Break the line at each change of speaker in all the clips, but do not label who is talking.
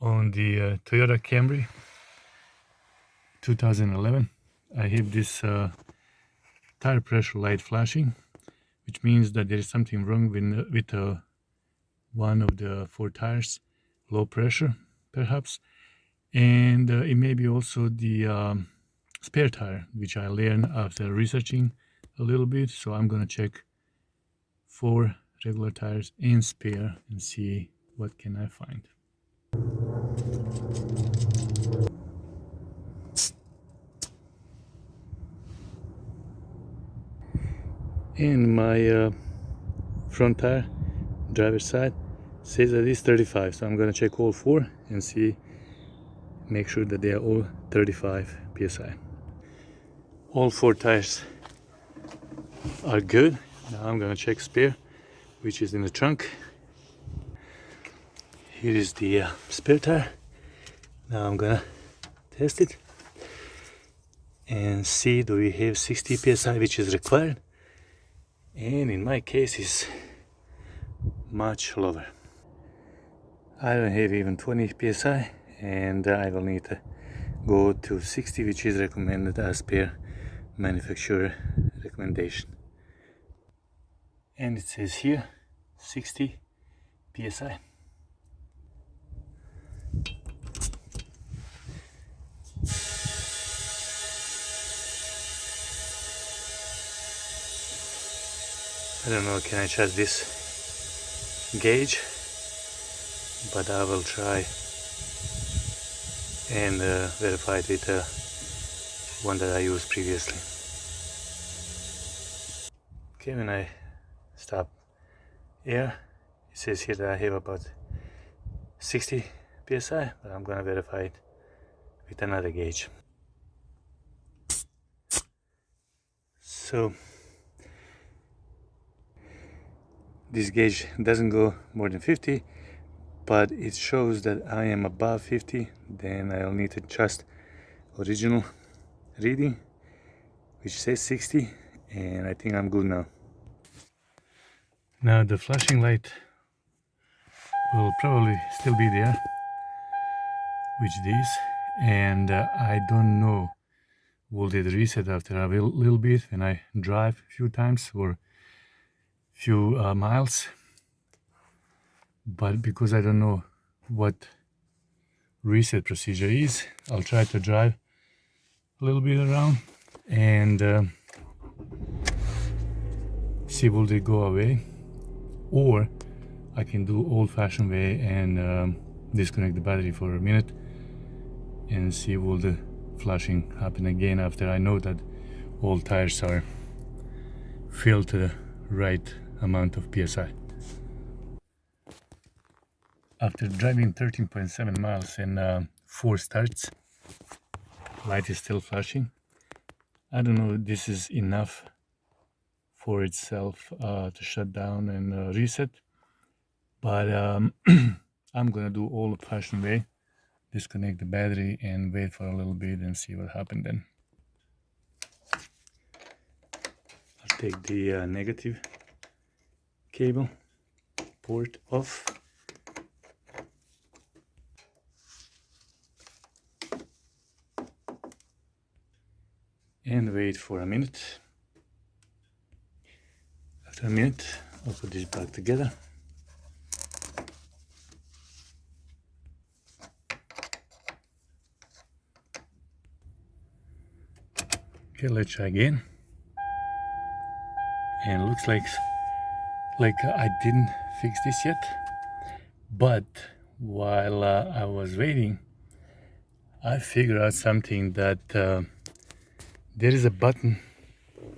On the Toyota Camry 2011, I have this tire pressure light flashing, which means that there is something wrong with one of the four tires, low pressure perhaps, and it may be also the spare tire, which I learned after researching a little bit. So I'm gonna check four regular tires and spare and see what can I find. And my front tire, driver's side, says that it's 35, so I'm gonna check all four and see, make sure that they are all 35 psi. All four tires are good. Now I'm gonna check spare, which is in the trunk. Here is the spare tire. Now I'm gonna test it and see, do we have 60 psi, which is required, and in my case is much lower. I don't have even 20 psi, and I will need to go to 60, which is recommended as per manufacturer recommendation. And it says here 60 psi. I don't know, can I adjust this gauge, but I will try and verify it with one that I used previously. Okay, when I stop air, it says here that I have about 60 psi, but I'm gonna verify it with another gauge. So this gauge doesn't go more than 50, but it shows that I am above 50. Then I'll need to adjust original reading, which says 60, and I think I'm good now. Now the flashing light will probably still be there, which it is, and I don't know, will it reset after a little bit when I drive a few times or few miles, but because I don't know what reset procedure is, I'll try to drive a little bit around and see will they go away, or I can do old-fashioned way and disconnect the battery for a minute and see will the flashing happen again after I know that all tires are filled to the right amount of psi. After driving 13.7 miles and 4 starts, light is still flashing. I don't know if this is enough for itself to shut down and reset, but I'm gonna do old-fashioned way, disconnect the battery and wait for a little bit and see what happened then. I'll take the negative cable port off. And wait for a minute. After a minute, I'll put this back together. Okay, let's try again. And it looks like I didn't fix this yet. But while I was waiting, I figured out something that there is a button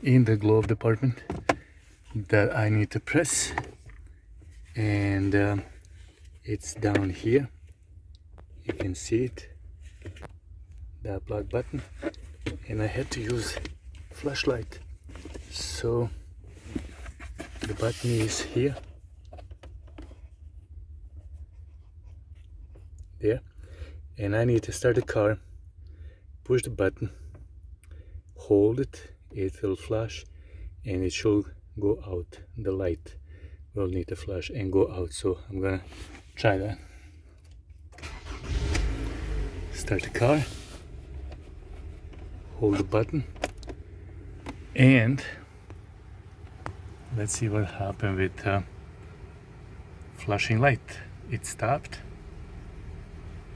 in the glove department that I need to press, and it's down here. You can see it, that black button, and I had to use flashlight. So the button is here, there, and I need to start the car, push the button, hold it, it will flash, and it should go out. The light will need to flash and go out, so I'm gonna try that. start the car, hold the button, and let's see what happened with flashing light. It stopped,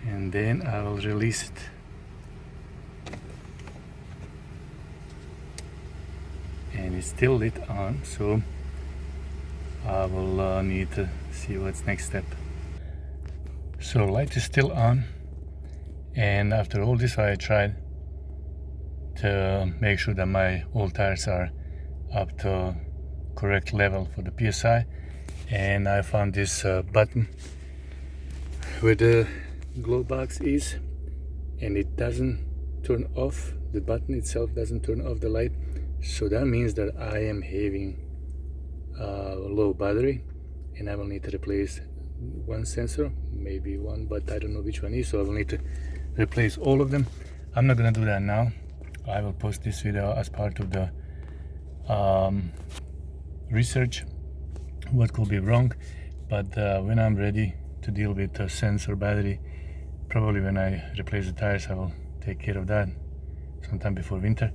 and then I will release it. And it's still lit on, so I will need to see what's next step. So light is still on, and after all this I tried to make sure that my old tires are up to correct level for the PSI, and I found this button where the glow box is, and it doesn't turn off. The button itself doesn't turn off the light, so that means that I am having low battery, and I will need to replace one sensor, maybe one, but I don't know which one is, so I will need to replace all of them. I'm not gonna do that now. I will post this video as part of the research what could be wrong, but when I'm ready to deal with the sensor battery, probably when I replace the tires, I will take care of that sometime before winter,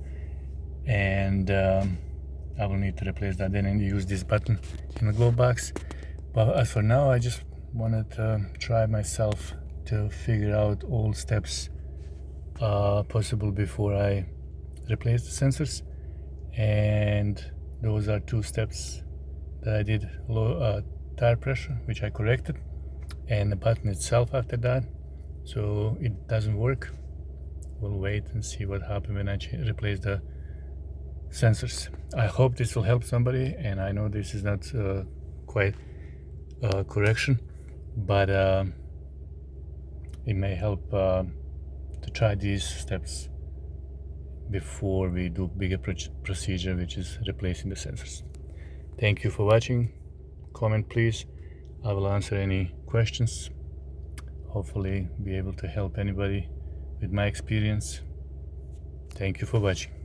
and I will need to replace that then and use this button in the glow box. But as for now, I just wanted to try myself to figure out all steps possible before I replace the sensors, and those are 2 steps that I did: low tire pressure, which I corrected, and the button itself after that. So it doesn't work. We'll wait and see what happens when I replace the sensors. I hope this will help somebody, and I know this is not quite correction, but it may help to try these steps before we do bigger procedure, which is replacing the sensors. Thank you for watching. Comment please. I will answer any questions. Hopefully be able to help anybody with my experience. Thank you for watching.